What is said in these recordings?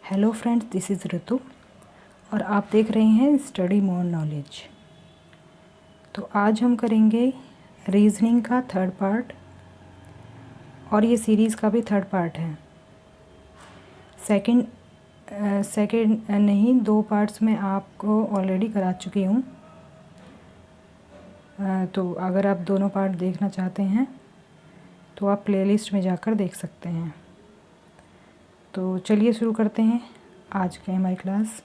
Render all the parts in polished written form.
Hello friends, this is ऋतु और आप देख रहे हैं स्टडी मोर नॉलेज। तो आज हम करेंगे रीजनिंग का थर्ड पार्ट और ये सीरीज़ का भी थर्ड पार्ट है। सेकंड नहीं, दो पार्ट्स में आपको ऑलरेडी करा चुकी हूँ। तो अगर आप दोनों पार्ट देखना चाहते हैं तो आप प्लेलिस्ट में जाकर देख सकते हैं। तो चलिए शुरू करते हैं आज की हमारी क्लास।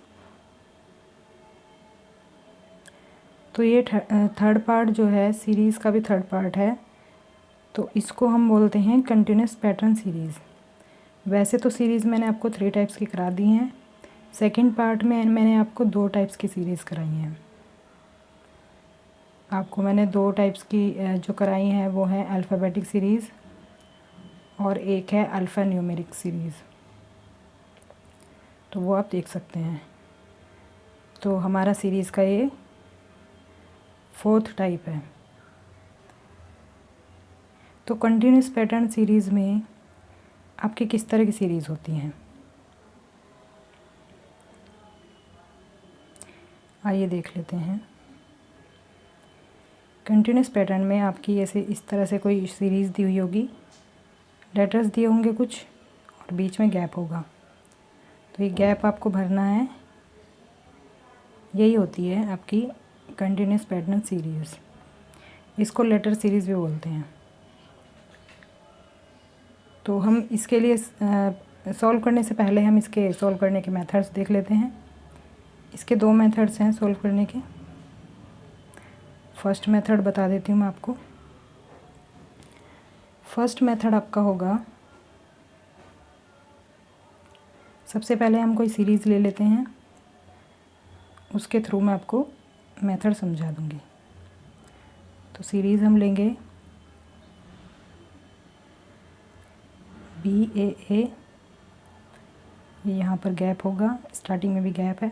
तो ये थर्ड पार्ट जो है सीरीज़ का भी थर्ड पार्ट है, तो इसको हम बोलते हैं कंटिन्यूस पैटर्न सीरीज़। वैसे तो सीरीज़ मैंने आपको 3 टाइप्स की करा दी हैं। सेकंड पार्ट में मैंने आपको 2 टाइप्स की सीरीज़ कराई हैं। आपको मैंने 2 टाइप्स की जो कराई हैं वो है अल्फ़ाबेटिक सीरीज़ और एक है अल्फ़ा न्यूमेरिक सीरीज़। तो वो आप देख सकते हैं। तो हमारा सीरीज़ का ये 4th टाइप है। तो कंटिन्यूस पैटर्न सीरीज़ में आपकी किस तरह की सीरीज़ होती हैं, आइए देख लेते हैं। कंटिन्यूस पैटर्न में आपकी ऐसे इस तरह से कोई सीरीज़ दी हुई होगी, लेटर्स दिए होंगे कुछ और बीच में गैप होगा। तो ये गैप आपको भरना है। यही होती है आपकी कंटिन्यूस पैटर्न सीरीज़। इसको लेटर सीरीज़ भी बोलते हैं। तो हम इसके लिए सॉल्व करने से पहले हम इसके सॉल्व करने के मेथड्स देख लेते हैं। इसके 2 मेथड्स हैं सॉल्व करने के। फर्स्ट मेथड बता देती हूँ मैं आपको। फर्स्ट मेथड आपका होगा, सबसे पहले हम कोई सीरीज़ ले लेते हैं, उसके थ्रू मैं आपको मेथड समझा दूँगी। तो सीरीज़ हम लेंगे BAA, यहाँ पर गैप होगा, स्टार्टिंग में भी गैप है।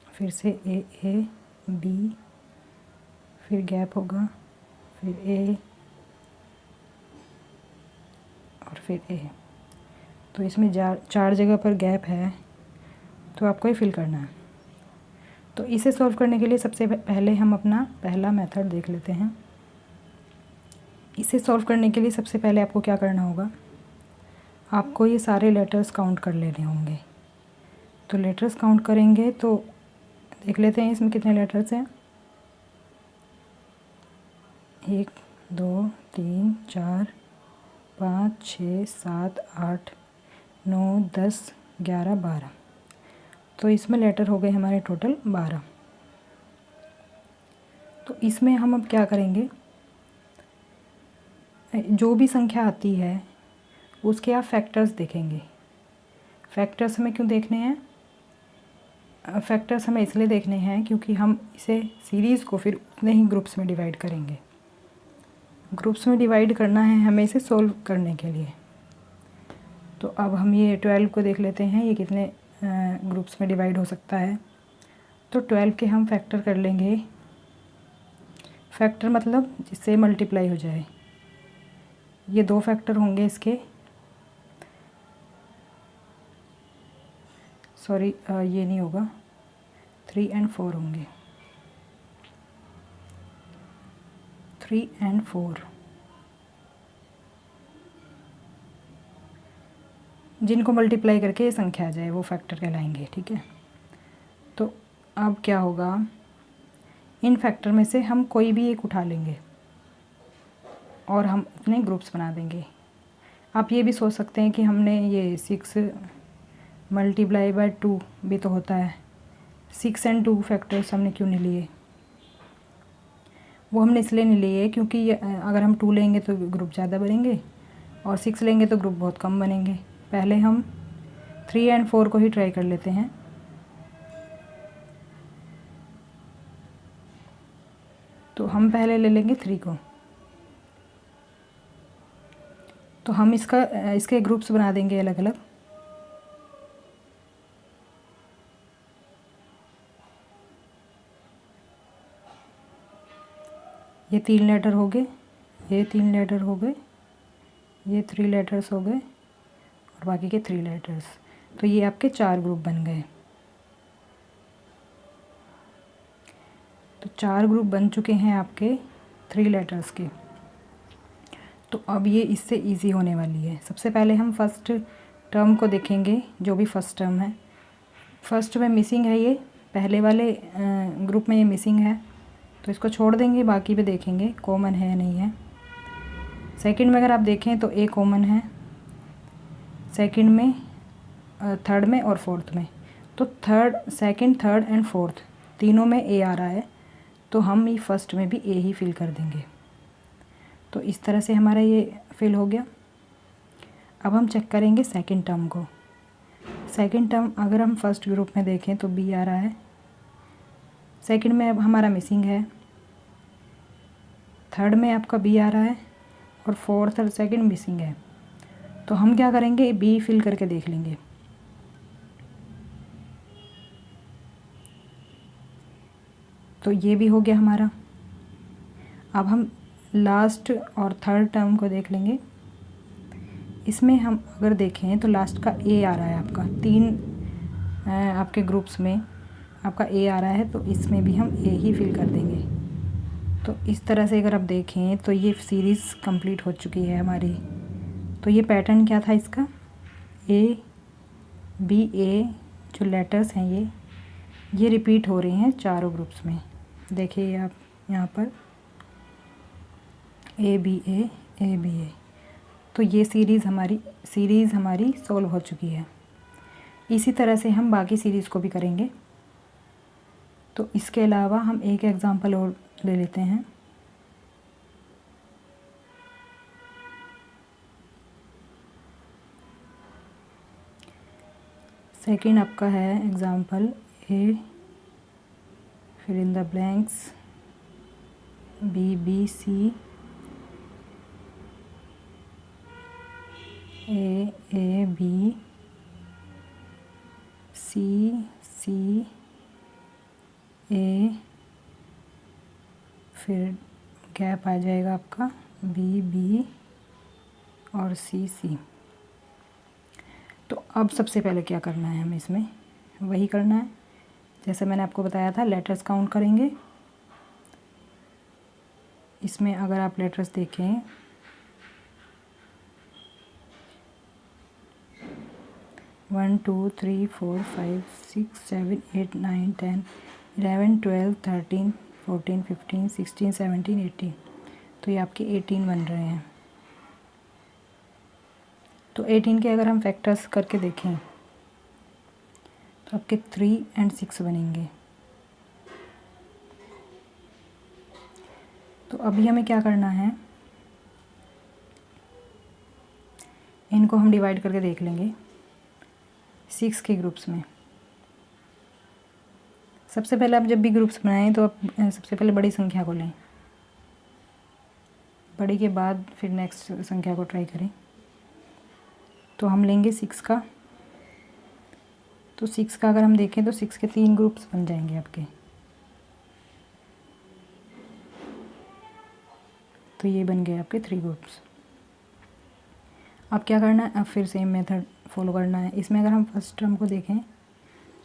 फिर से AA B, फिर गैप होगा, फिर A और फिर A। तो इसमें 4 जगह पर गैप है, तो आपको ये फिल करना है। तो इसे सॉल्व करने के लिए सबसे पहले हम अपना पहला मेथड देख लेते हैं। इसे सॉल्व करने के लिए सबसे पहले आपको क्या करना होगा, आपको ये सारे लेटर्स काउंट कर लेने होंगे। तो लेटर्स काउंट करेंगे तो देख लेते हैं इसमें कितने लेटर्स हैं। 1 2 3 4 5 6 7 8 9 10 11 12। तो इसमें लेटर हो गए हमारे टोटल 12। तो इसमें हम अब क्या करेंगे, जो भी संख्या आती है उसके आप फैक्टर्स देखेंगे। फैक्टर्स हमें क्यों देखने हैं, फैक्टर्स हमें इसलिए देखने हैं क्योंकि हम इसे सीरीज़ को फिर उतने ही ग्रुप्स में डिवाइड करेंगे। ग्रुप्स में डिवाइड करना है हमें इसे सोल्व करने के लिए। तो अब हम ये 12 को देख लेते हैं, ये कितने ग्रुप्स में डिवाइड हो सकता है। तो 12 के हम फैक्टर कर लेंगे। फैक्टर मतलब जिससे मल्टीप्लाई हो जाए। ये 2 फैक्टर होंगे इसके, सॉरी ये नहीं होगा, 3 और 4 होंगे। 3 और 4 जिनको मल्टीप्लाई करके ये संख्या आ जाए वो फैक्टर कहलाएंगे, ठीक है। तो अब क्या होगा, इन फैक्टर में से हम कोई भी एक उठा लेंगे और हम अपने ग्रुप्स बना देंगे। आप ये भी सोच सकते हैं कि हमने ये 6 मल्टीप्लाई बाय 2 भी तो होता है, 6 और 2 फैक्टर्स हमने क्यों नहीं लिए। वो हमने इसलिए नहीं लिए क्योंकि अगर हम 2 लेंगे तो ग्रुप ज़्यादा बनेंगे और 6 लेंगे तो ग्रुप बहुत कम बनेंगे। पहले हम 3 और 4 को ही ट्राई कर लेते हैं। तो हम पहले ले लेंगे 3 को। तो हम इसके ग्रुप्स बना देंगे अलग अलग। ये 3 लेटर हो गए, ये 3 लेटर हो गए, ये 3 लेटर्स हो गए और बाकी के 3 लेटर्स। तो ये आपके 4 ग्रुप बन गए। तो 4 ग्रुप बन चुके हैं आपके 3 लेटर्स के। तो अब ये इससे इजी होने वाली है। सबसे पहले हम फर्स्ट टर्म को देखेंगे, जो भी फर्स्ट टर्म है। फर्स्ट में मिसिंग है, ये पहले वाले ग्रुप में ये मिसिंग है, तो इसको छोड़ देंगे, बाकी पे देखेंगे कॉमन है या नहीं है। सेकंड में अगर आप देखें तो ए कॉमन है, सेकंड में, थर्ड में और फोर्थ में। तो सेकंड, थर्ड एंड फोर्थ तीनों में ए आ रहा है, तो हम ये फर्स्ट में भी ए ही फिल कर देंगे। तो इस तरह से हमारा ये फिल हो गया। अब हम चेक करेंगे सेकंड टर्म को। सेकंड टर्म अगर हम फर्स्ट ग्रुप में देखें तो बी आ रहा है, सेकंड में अब हमारा मिसिंग है, थर्ड में आपका बी आ रहा है और फोर्थ और सेकंड मिसिंग है। तो हम क्या करेंगे, बी फिल करके देख लेंगे। तो ये भी हो गया हमारा। अब हम लास्ट और थर्ड टर्म को देख लेंगे। इसमें हम अगर देखें तो लास्ट का ए आ रहा है आपका, 3 आपके ग्रुप्स में आपका ए आ रहा है, तो इसमें भी हम ए ही फिल कर देंगे। तो इस तरह से अगर आप देखें तो ये सीरीज़ कंप्लीट हो चुकी है हमारी। तो ये पैटर्न क्या था इसका, ए बी ए, जो लेटर्स हैं ये रिपीट हो रही हैं चारों ग्रुप्स में। देखिए आप यहाँ पर ए बी ए। तो ये सीरीज़ हमारी सॉल्व हो चुकी है। इसी तरह से हम बाकी सीरीज़ को भी करेंगे। तो इसके अलावा हम एक एग्ज़ाम्पल और ले लेते हैं। सेकंड आपका है एग्ज़ाम्पल ए, फिर in the blanks B B C, A B, C A, फिर गैप आ जाएगा आपका बी और सी। तो अब सबसे पहले क्या करना है, हमें इसमें वही करना है जैसे मैंने आपको बताया था, लेटर्स काउंट करेंगे। इसमें अगर आप लेटर्स देखें 1 2 3 4 5 6 7 8 9 10 11 12 13 14 15 16 17 18, तो ये आपके 18 बन रहे हैं। तो 18 के अगर हम फैक्टर्स करके देखें तो आपके 3 और 6 बनेंगे। तो अभी हमें क्या करना है, इनको हम डिवाइड करके देख लेंगे 6 के ग्रुप्स में। सबसे पहले आप जब भी ग्रुप्स बनाएं तो आप सबसे पहले बड़ी संख्या को लें, बड़ी के बाद फिर नेक्स्ट संख्या को ट्राई करें। तो हम लेंगे 6 का। तो 6 का अगर हम देखें तो 6 के 3 ग्रुप्स बन जाएंगे आपके। तो ये बन गए आपके 3 ग्रुप्स। अब क्या करना है, अब फिर सेम मेथड फॉलो करना है। इसमें अगर हम फर्स्ट टर्म को देखें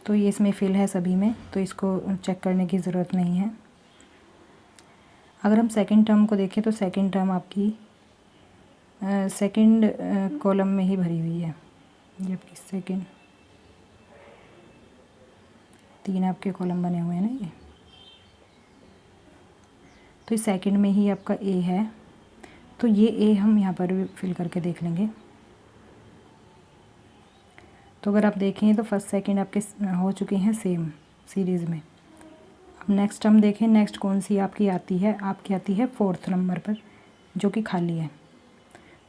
तो ये इसमें फिल है सभी में, तो इसको चेक करने की ज़रूरत नहीं है। अगर हम सेकंड टर्म को देखें तो सेकंड टर्म आपकी सेकंड कॉलम में ही भरी हुई है। ये आपकी सेकंड, 3 आपके कॉलम बने हुए हैं ना ये, तो इस सेकंड में ही आपका ए है। तो ये ए हम यहाँ पर भी फिल करके देख लेंगे। तो अगर आप देखें तो फर्स्ट सेकंड आपके हो चुके हैं सेम सीरीज़ में। अब नेक्स्ट हम देखें, नेक्स्ट कौन सी आपकी आती है 4th नंबर पर, जो कि खाली है।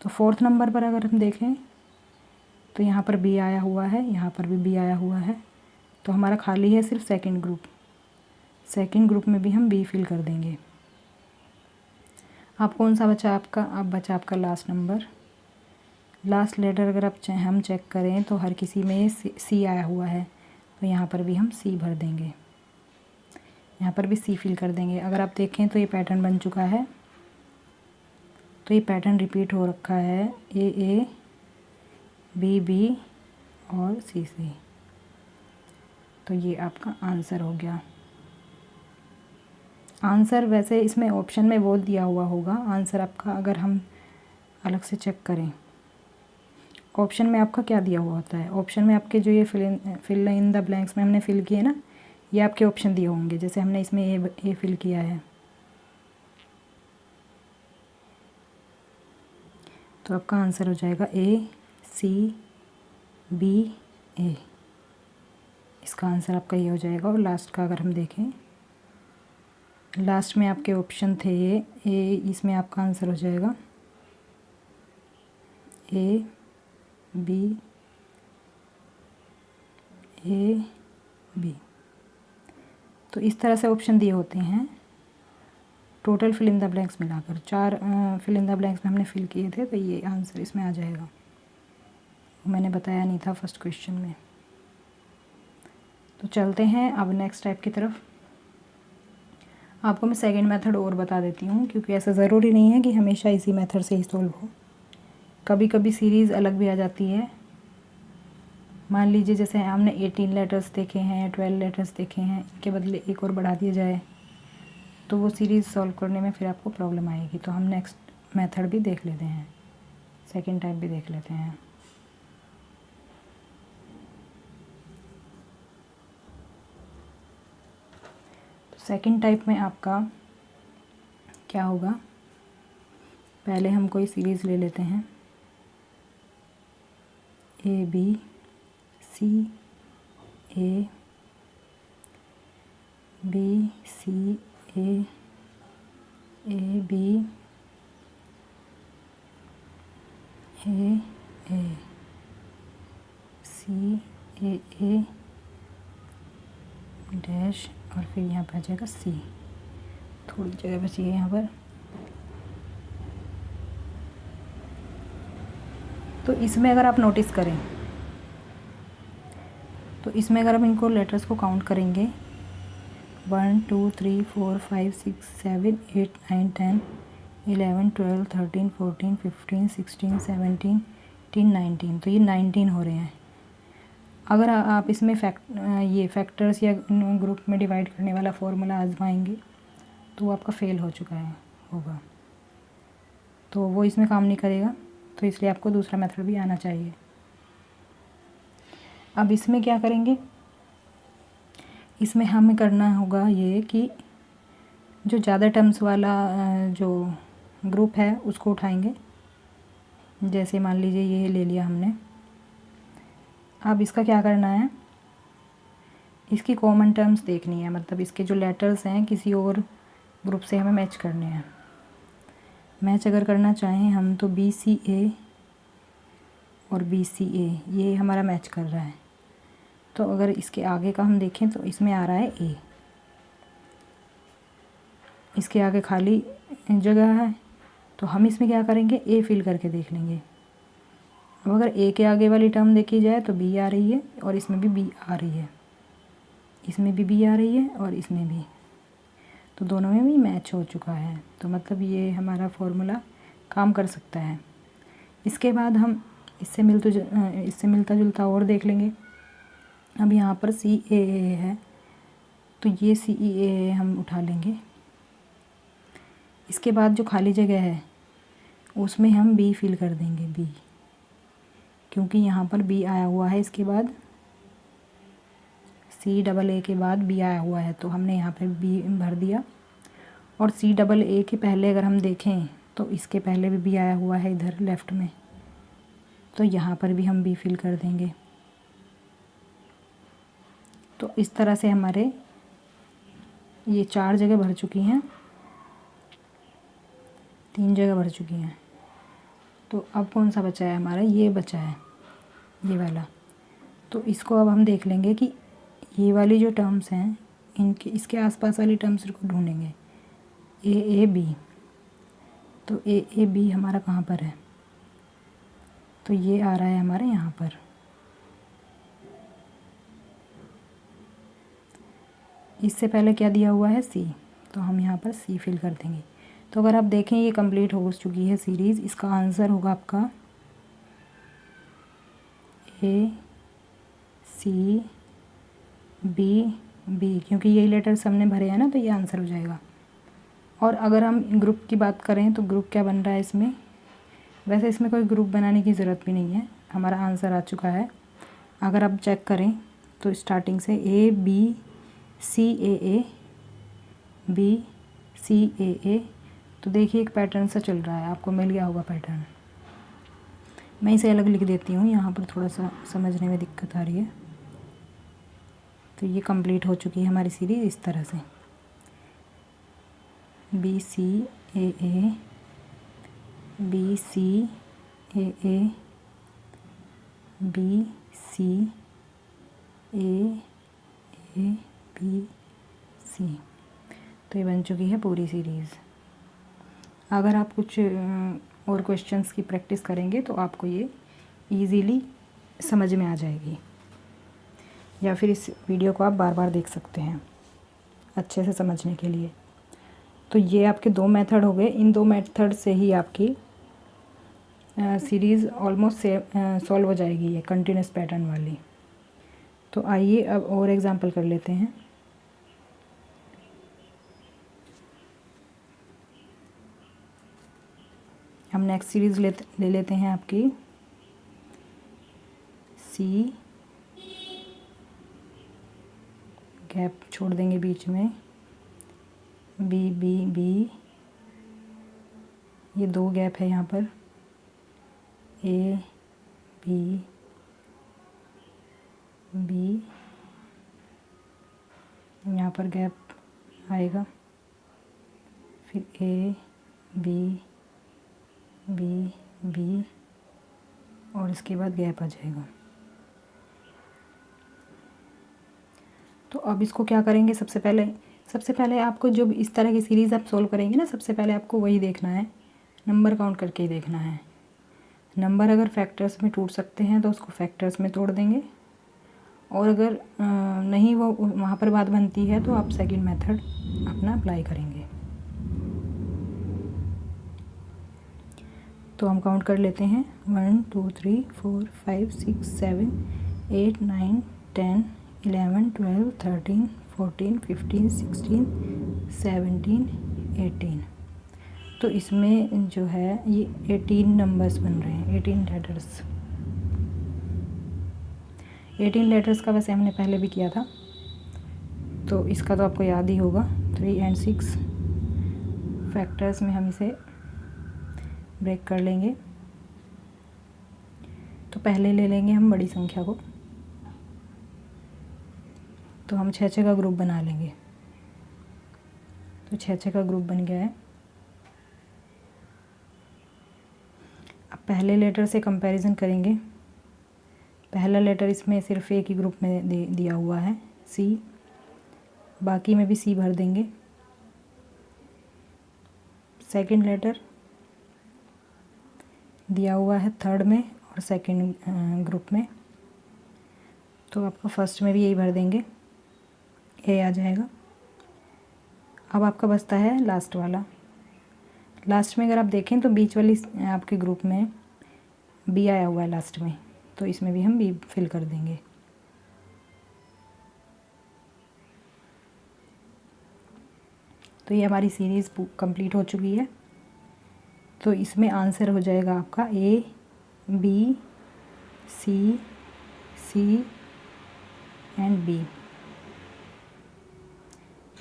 तो 4th नंबर पर अगर हम देखें तो यहाँ पर बी आया हुआ है, यहाँ पर भी बी आया हुआ है, तो हमारा खाली है सिर्फ सेकंड ग्रुप। सेकंड ग्रुप में भी हम बी फिल कर देंगे। अब कौन सा बचा आपका, अब बचा आपका लास्ट नंबर। लास्ट लेटर अगर आप हम चेक करें तो हर किसी में सी आया हुआ है, तो यहाँ पर भी हम सी भर देंगे, यहाँ पर भी सी फिल कर देंगे। अगर आप देखें तो ये पैटर्न बन चुका है। तो ये पैटर्न रिपीट हो रखा है, ए बी बी और सी सी। तो ये आपका आंसर हो गया। आंसर वैसे इसमें ऑप्शन में वो दिया हुआ होगा आंसर आपका, अगर हम अलग से चेक करें ऑप्शन में आपका क्या दिया हुआ होता है। ऑप्शन में आपके जो ये फिल इन द ब्लैंक्स में हमने फिल किए ना, ये आपके ऑप्शन दिए होंगे। जैसे हमने इसमें ए फिल किया है, तो आपका आंसर हो जाएगा ए सी बी ए। इसका आंसर आपका ये हो जाएगा। और लास्ट का अगर हम देखें, लास्ट में आपके ऑप्शन थे ये ए, इसमें आपका आंसर हो जाएगा ए बी ए बी। तो इस तरह से ऑप्शन दिए होते हैं। Total fill in the blanks मिलाकर 4 फिल इन द ब्लैंक्स में हमने फिल किए थे, तो ये आंसर इसमें आ जाएगा। मैंने बताया नहीं था फर्स्ट क्वेश्चन में। तो चलते हैं अब नेक्स्ट टाइप की तरफ। आपको मैं सेकंड मेथड और बता देती हूँ, क्योंकि ऐसा ज़रूरी नहीं है कि हमेशा इसी मेथड से ही सोल्व हो। कभी कभी सीरीज़ अलग भी आ जाती है। मान लीजिए जैसे हमने 18 लेटर्स देखे हैं, 12 लेटर्स देखे हैं, इनके बदले एक और बढ़ा दिया जाए तो वो सीरीज़ सॉल्व करने में फिर आपको प्रॉब्लम आएगी। तो हम नेक्स्ट मेथड भी देख लेते हैं, सेकंड टाइप भी देख लेते हैं। तो सेकंड टाइप में आपका क्या होगा, पहले हम कोई सीरीज़ ले लेते हैं A B C A B C A B A C A dash और फिर यहाँ पर आ जाएगा सी। थोड़ी जगह बची है यहाँ पर। तो इसमें अगर आप नोटिस करें तो इसमें अगर हम इनको लेटर्स को काउंट करेंगे 1 2 3 4 5 6 7 8 9 10 11 12 13 14 15 16 17 18 19, तो ये 19 हो रहे हैं। अगर आप इसमें ये फैक्टर्स या ग्रुप में डिवाइड करने वाला फॉर्मूला आजमाएंगे तो वो आपका फेल हो चुका है होगा, तो वो इसमें काम नहीं करेगा। तो इसलिए आपको दूसरा मेथड भी आना चाहिए। अब इसमें क्या करेंगे, इसमें हमें करना होगा ये कि जो ज़्यादा टर्म्स वाला जो ग्रुप है उसको उठाएंगे। जैसे मान लीजिए ये ले लिया हमने। अब इसका क्या करना है, इसकी कॉमन टर्म्स देखनी है, मतलब इसके जो लेटर्स हैं किसी और ग्रुप से हमें मैच करने हैं। मैच अगर करना चाहें हम तो बी सी ए और बी सी ए ये हमारा मैच कर रहा है। तो अगर इसके आगे का हम देखें तो इसमें आ रहा है ए, इसके आगे खाली जगह है, तो हम इसमें क्या करेंगे ए फिल करके देख लेंगे। अब अगर ए के आगे वाली टर्म देखी जाए तो बी आ रही है और इसमें भी बी आ रही है, इसमें भी बी आ रही है और इसमें भी, तो दोनों में भी मैच हो चुका है। तो मतलब ये हमारा फॉर्मूला काम कर सकता है। इसके बाद हम इससे मिलता जुलता और देख लेंगे। अब यहाँ पर सी ए है तो ये सी ई ए हम उठा लेंगे। इसके बाद जो खाली जगह है उसमें हम बी फिल कर देंगे, बी, क्योंकि यहाँ पर बी आया हुआ है। इसके बाद सी डबल ए के बाद बी आया हुआ है, तो हमने यहाँ पर बी भर दिया। और सी डबल ए के पहले अगर हम देखें तो इसके पहले भी बी आया हुआ है इधर लेफ़्ट में, तो यहाँ पर भी हम बी फिल कर देंगे। तो इस तरह से हमारे ये 4 जगह भर चुकी हैं, 3 जगह भर चुकी हैं। तो अब कौन सा बचा है हमारा, ये बचा है, ये वाला। तो इसको अब हम देख लेंगे कि ये वाली जो टर्म्स हैं इनके इसके आसपास वाली टर्म्स को ढूंढेंगे, ए बी। तो ए बी हमारा कहाँ पर है, तो ये आ रहा है हमारे यहाँ पर। इससे पहले क्या दिया हुआ है, सी, तो हम यहाँ पर सी फिल कर देंगे। तो अगर आप देखें ये कंप्लीट हो चुकी है सीरीज़। इसका आंसर होगा आपका C B, क्योंकि यही लेटर्स हमने भरे हैं ना, तो ये आंसर हो जाएगा। और अगर हम ग्रुप की बात करें तो ग्रुप क्या बन रहा है इसमें, वैसे इसमें कोई ग्रुप बनाने की ज़रूरत भी नहीं है, हमारा आंसर आ चुका है। अगर आप चेक करें तो स्टार्टिंग से ABCAA BCAA, तो देखिए एक पैटर्न सा चल रहा है, आपको मिल गया होगा पैटर्न। मैं इसे अलग लिख देती हूँ, यहाँ पर थोड़ा सा समझने में दिक्कत आ रही है। तो ये कंप्लीट हो चुकी है हमारी सीरीज़ इस तरह से, BCAA BCAA BCAA BC, तो ये बन चुकी है पूरी सीरीज़। अगर आप कुछ और क्वेश्चंस की प्रैक्टिस करेंगे तो आपको ये इजीली समझ में आ जाएगी, या फिर इस वीडियो को आप बार बार देख सकते हैं अच्छे से समझने के लिए। तो ये आपके 2 मेथड हो गए, इन 2 मेथड से ही आपकी सीरीज़ ऑलमोस्ट सॉल्व हो जाएगी, ये कंटिन्यूस पैटर्न वाली। तो आइए अब और एग्जांपल कर लेते हैं। हम नेक्स्ट सीरीज़ ले लेते हैं आपकी C, गैप छोड़ देंगे बीच में, B, ये 2 गैप है यहाँ पर, A B, यहाँ पर गैप आएगा, फिर A B और इसके बाद गैप आ जाएगा। तो अब इसको क्या करेंगे, सबसे पहले आपको जो इस तरह की सीरीज़ आप सोल्व करेंगे ना, सबसे पहले आपको वही देखना है, नंबर काउंट करके ही देखना है। नंबर अगर फैक्टर्स में टूट सकते हैं तो उसको फैक्टर्स में तोड़ देंगे, और अगर नहीं वो वहाँ पर बात बनती है तो आप सेकंड मेथड अपना अप्लाई करेंगे। तो हम काउंट कर लेते हैं, 1 2 3 4 5 6 7 8 9 10 11 12 13 14 15 16 17 18। तो इसमें जो है ये 18 नंबर्स बन रहे हैं, 18 लेटर्स का वैसे हमने पहले भी किया था, तो इसका तो आपको याद ही होगा। 3 और 6 फैक्टर्स में हम इसे ब्रेक कर लेंगे। तो पहले ले लेंगे हम बड़ी संख्या को, तो हम 6 का ग्रुप बना लेंगे। तो 6 का ग्रुप बन गया है। अब पहले लेटर से कंपैरिजन करेंगे। पहला लेटर इसमें सिर्फ एक ही ग्रुप में दिया हुआ है, C, बाकी में भी C भर देंगे। सेकंड लेटर दिया हुआ है थर्ड में और सेकंड ग्रुप में, तो आपका फर्स्ट में भी यही भर देंगे, A आ जाएगा। अब आपका बचता है लास्ट वाला। लास्ट में अगर आप देखें तो बीच वाली आपके ग्रुप में B आया हुआ है लास्ट में, तो इसमें भी हम B फिल कर देंगे। तो ये हमारी सीरीज़ कंप्लीट हो चुकी है। तो इसमें आंसर हो जाएगा आपका A B C and B।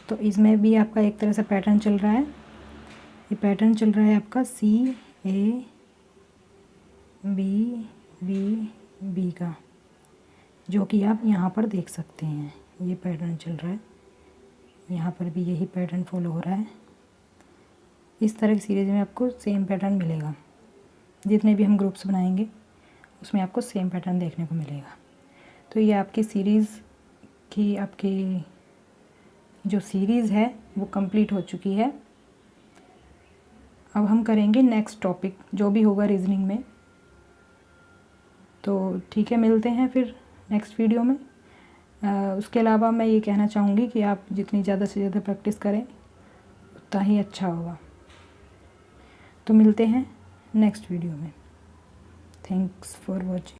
तो इसमें भी आपका एक तरह से पैटर्न चल रहा है, ये पैटर्न चल रहा है आपका C A B का, जो कि आप यहाँ पर देख सकते हैं, ये पैटर्न चल रहा है। यहाँ पर भी यही पैटर्न फॉलो हो रहा है। इस तरह की सीरीज़ में आपको सेम पैटर्न मिलेगा, जितने भी हम ग्रुप्स बनाएंगे उसमें आपको सेम पैटर्न देखने को मिलेगा। तो ये आपकी सीरीज़ की आपकी जो सीरीज़ है वो कंप्लीट हो चुकी है। अब हम करेंगे नेक्स्ट टॉपिक जो भी होगा रीजनिंग में। तो ठीक है, मिलते हैं फिर नेक्स्ट वीडियो में। उसके अलावा मैं ये कहना चाहूँगी कि आप जितनी ज़्यादा से ज़्यादा प्रैक्टिस करें उतना ही अच्छा होगा। तो मिलते हैं नेक्स्ट वीडियो में। Thanks for watching.